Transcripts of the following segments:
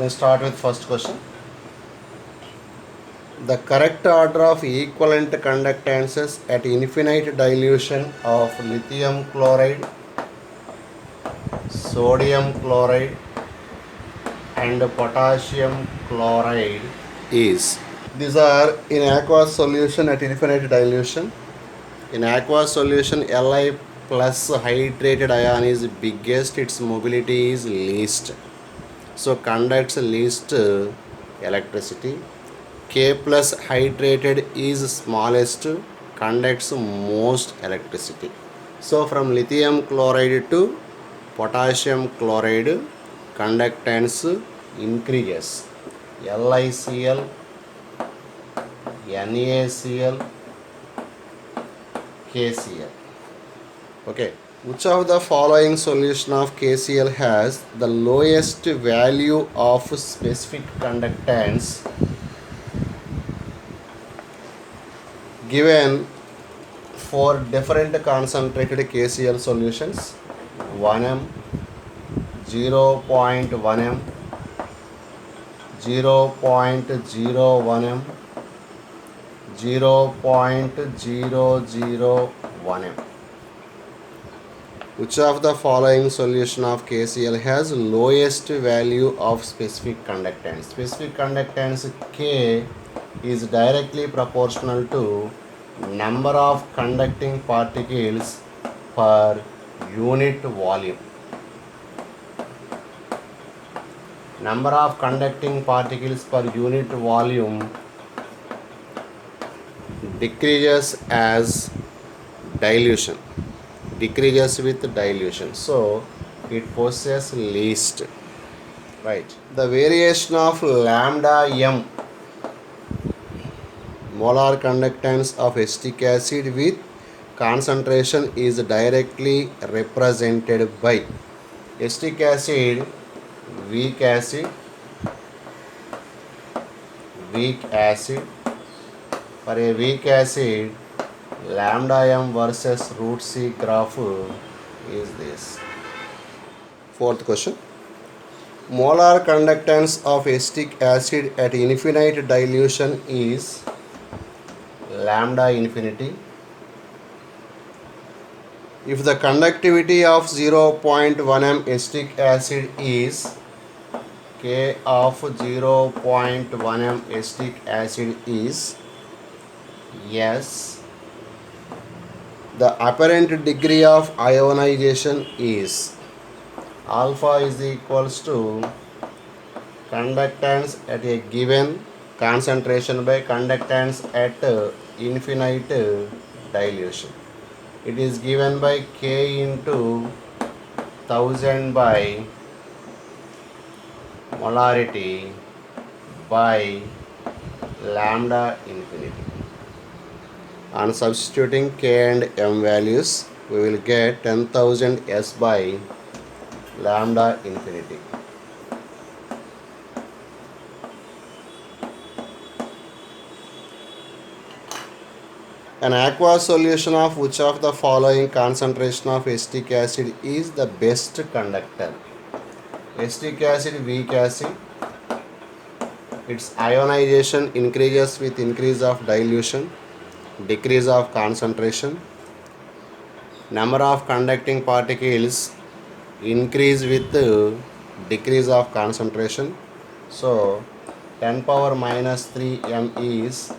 Let's start with first question. The correct order of equivalent conductances at infinite dilution of lithium chloride, sodium chloride and potassium chloride is. These are in aqueous solution at infinite dilution. In aqueous solution, Li plus hydrated ion is biggest, its mobility is least. So conducts least electricity. K plus hydrated is smallest, conducts most electricity. So from lithium chloride to potassium chloride, conductance increases. LiCl, NaCl, KCl. Okay. Which of the following solution of KCl has the lowest value of specific conductance given for different concentrated KCl solutions? 1m, 0.1m, 0.01m, 0.001m. Which of the following solution of KCl has lowest value of specific conductance? Specific conductance K is directly proportional to number of conducting particles per unit volume. Number of conducting particles per unit volume decreases as dilution. Decreases with dilution, so it possesses least, right? The variation of lambda m molar conductance of acetic acid with concentration is directly represented by acetic acid, weak acid, weak acid. For a weak acid, lambda m versus root C graph is this. Fourth question. Molar conductance of acetic acid at infinite dilution is lambda infinity. If the conductivity of 0.1m acetic acid is K of 0.1m acetic acid is yes, the apparent degree of ionization is alpha is equals to conductance at a given concentration by conductance at infinite dilution. It is given by K into 1000 by molarity by lambda infinity. On substituting K and M values, we will get 10,000 S by lambda infinity. An aqueous solution of which of the following concentration of acetic acid is the best conductor? Acetic acid, weak acid. Its ionization increases with increase of dilution, decrease of concentration. Number of conducting particles increase with decrease of concentration. So 10 power minus 3 m is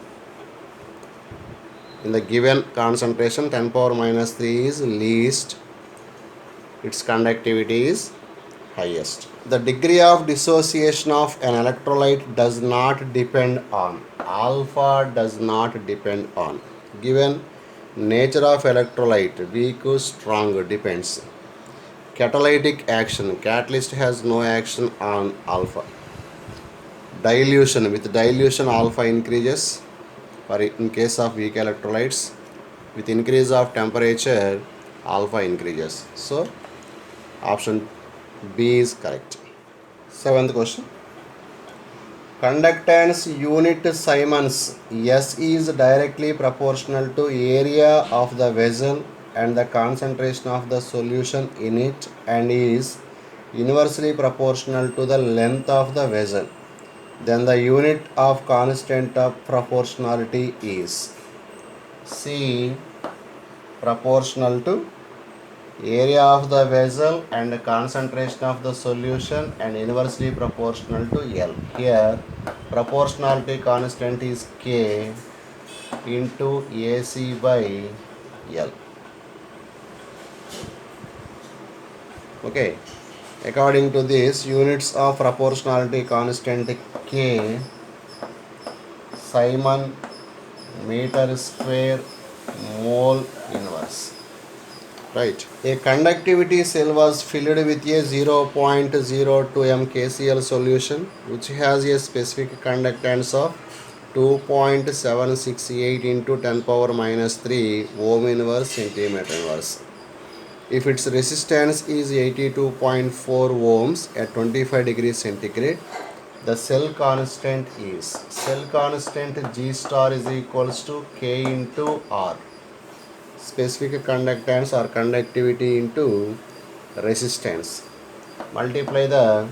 in the given concentration, 10 power minus 3 is least, its conductivity is highest. The degree of dissociation of an electrolyte does not depend on, alpha does not depend on, given nature of electrolyte, weak, strong, depends. Catalytic action, catalyst has no action on alpha. Dilution, with dilution alpha increases, or in case of weak electrolytes, with increase of temperature alpha increases. So option B is correct. Seventh question. Conductance unit Siemens S is directly proportional to area of the vessel and the concentration of the solution in it and is inversely proportional to the length of the vessel, then the unit of constant of proportionality is C proportional to area of the vessel and concentration of the solution and inversely proportional to L. Here proportionality constant is K into AC by L. Okay, according to this, units of proportionality constant K, Simon meter square mole inverse. Right. A conductivity cell was filled with a 0.02 m KCl solution which has a specific conductance of 2.768 into 10 power minus 3 ohm inverse centimeter inverse. If its resistance is 82.4 ohms at 25 degrees centigrade, the cell constant G star is equals to K into R. Specific conductance or conductivity into resistance. Multiply the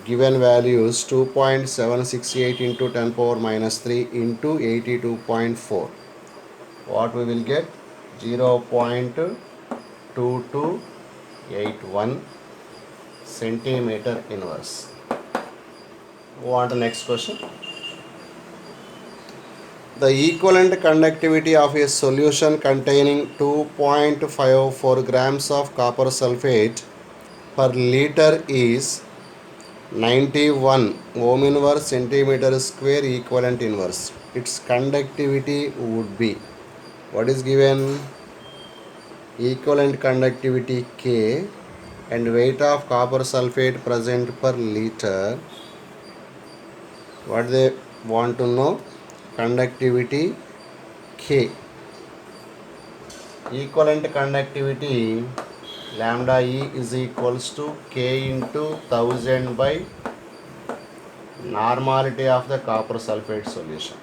given values 2.768 into 10 power minus 3 into 82.4. What we will get? 0.2281 centimeter inverse. Want the next question? The equivalent conductivity of a solution containing 2.54 grams of copper sulfate per liter is 91 ohm inverse centimeter square equivalent inverse. Its conductivity would be, what is given? Equivalent conductivity K and weight of copper sulfate present per liter. What they want to know? Conductivity K. Equivalent conductivity lambda E is equals to K into 1000 by normality of the copper sulfate solution.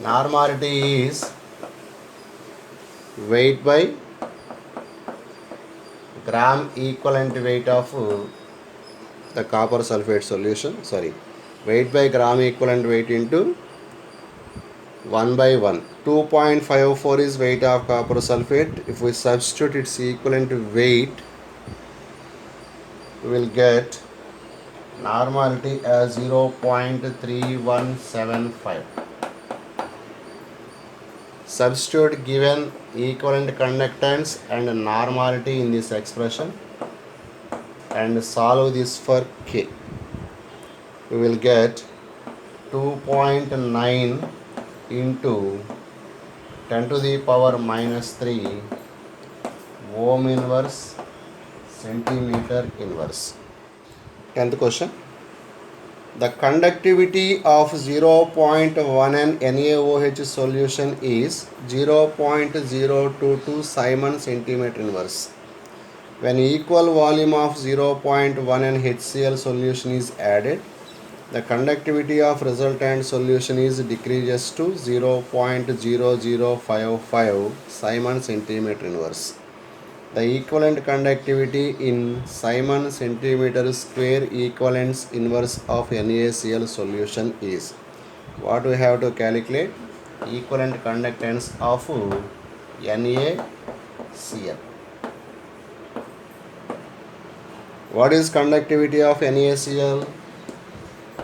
Normality is weight by gram equivalent weight of the copper sulfate solution. Weight by gram equivalent weight into 1 by 1. 2.54 is weight of copper sulfate. If we substitute its equivalent weight, we will get normality as 0.3175. Substitute given equivalent conductance and normality in this expression and solve this for K. We will get 2.9 into 10 to the power minus 3 ohm inverse centimeter inverse. 10th question. The conductivity of 0.1 NaOH solution is 0.022 Simon centimeter inverse. When equal volume of 0.1 HCl solution is added, the conductivity of resultant solution is decreases to 0.0055 Simon centimeter inverse. The equivalent conductivity in Simon centimeter square equivalence inverse of NaCl solution is. What we have to calculate? Equivalent conductance of NaCl. What is conductivity of NaCl?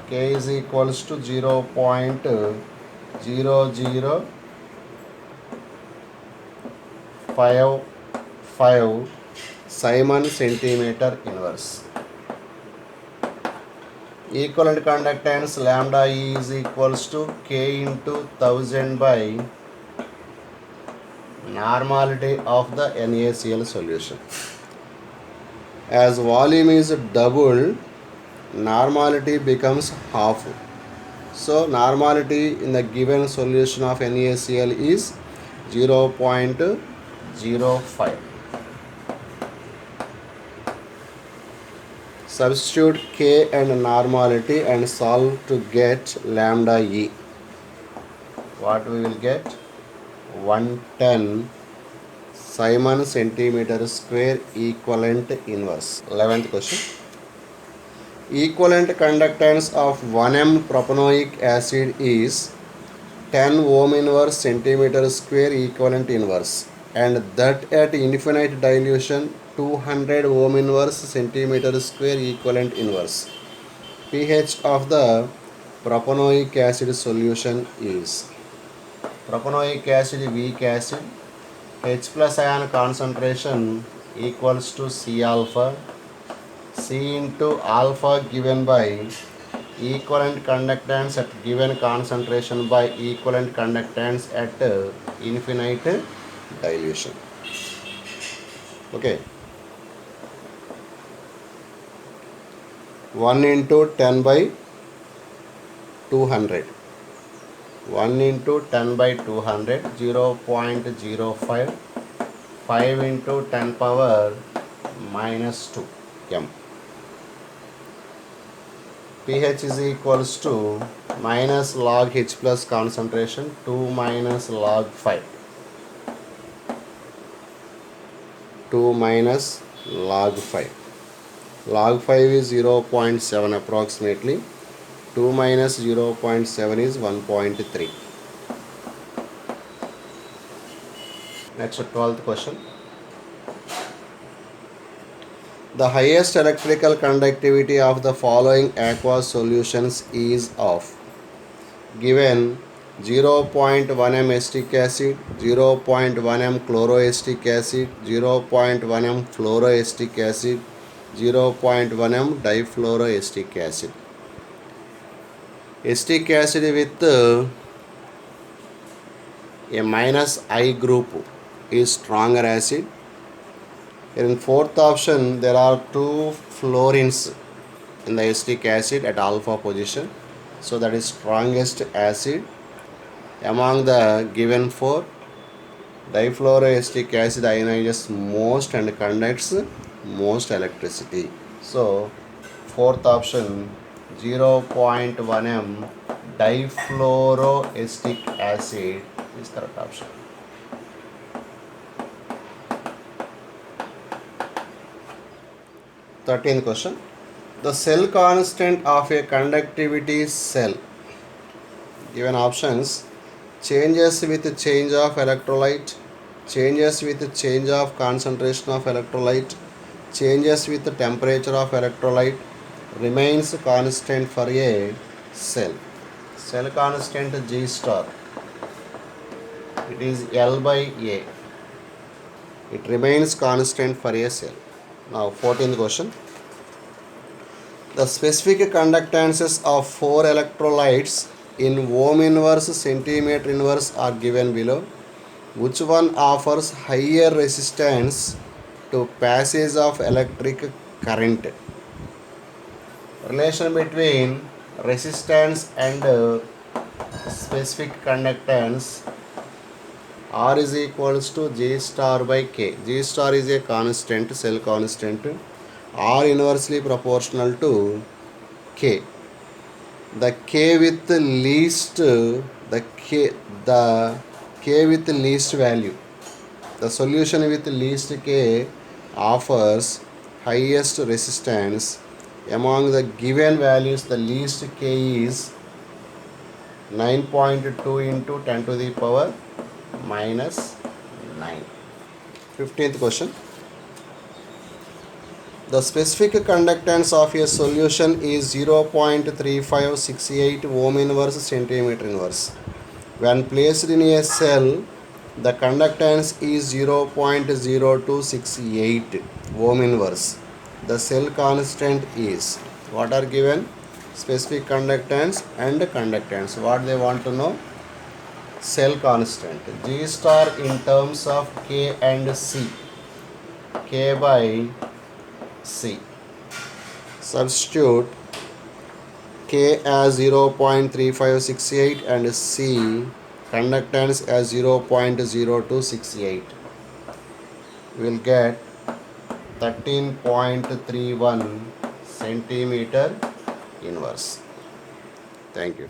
K is equals to 0.0055 Simon centimeter inverse. Equivalent conductance lambda E is equals to K into 1000 by normality of the NaCl solution. As volume is doubled, normality becomes half. So normality in the given solution of NaCl is 0.05. Substitute K and normality and solve to get lambda E. What we will get? 110 Simon centimeter square equivalent inverse. 11th question. Equivalent conductance of 1m propanoic acid is 10 ohm inverse centimeter square equivalent inverse, and that at infinite dilution 200 ohm inverse centimeter square equivalent inverse. pH of the propanoic acid solution is propanoic acid weak acid, H plus ion concentration equals to C alpha, C into alpha given by equivalent conductance at given concentration by equivalent conductance at infinite dilution. Okay. 1 into 10 by 200. 1 into 10 by 200, 0.05. 5 into 10 power minus 2 m. pH is equals to minus log H plus concentration 2 minus log 5. 2 minus log 5. Log 5 is 0.7 approximately. 2 minus 0.7 is 1.3. Next, 12th question. The highest electrical conductivity of the following aqueous solutions is of given 0.1 m acetic acid, 0.1 m chloroacetic acid, 0.1 m fluoroacetic acid, 0.1 m difluoroacetic acid. Acetic acid with a minus I group is stronger acid. In fourth option, there are two fluorines in the acetic acid at alpha position. So that is strongest acid among the given four. Difluoroacetic acid ionizes most and conducts most electricity. So fourth option, 0.1 m difluoroacetic acid is correct option. 13th question. The cell constant of a conductivity cell. Given options: changes with change of electrolyte, changes with change of concentration of electrolyte, changes with temperature of electrolyte, remains constant for a cell. Cell constant G star. It is L by A. It remains constant for a cell. Now 14th question. The specific conductances of 4 electrolytes in ohm inverse centimeter inverse are given below. Which one offers higher resistance to passage of electric current? Relation between resistance and specific conductance. R is equals to G star by K. G star is a constant, cell constant. R inversely proportional to K. The K with least value. The solution with least K offers highest resistance. Among the given values, the least K is 9.2 into 10 to the power minus 9. 15th question. The specific conductance of a solution is 0.3568 ohm inverse centimeter inverse. When placed in a cell, the conductance is 0.0268 ohm inverse. The cell constant is, what are given? Specific conductance and conductance. What they want to know? Cell constant. G star in terms of K and C. K by C. Substitute K as 0.3568 and C conductance as 0.0268. We will get 13.31 centimeter inverse. Thank you.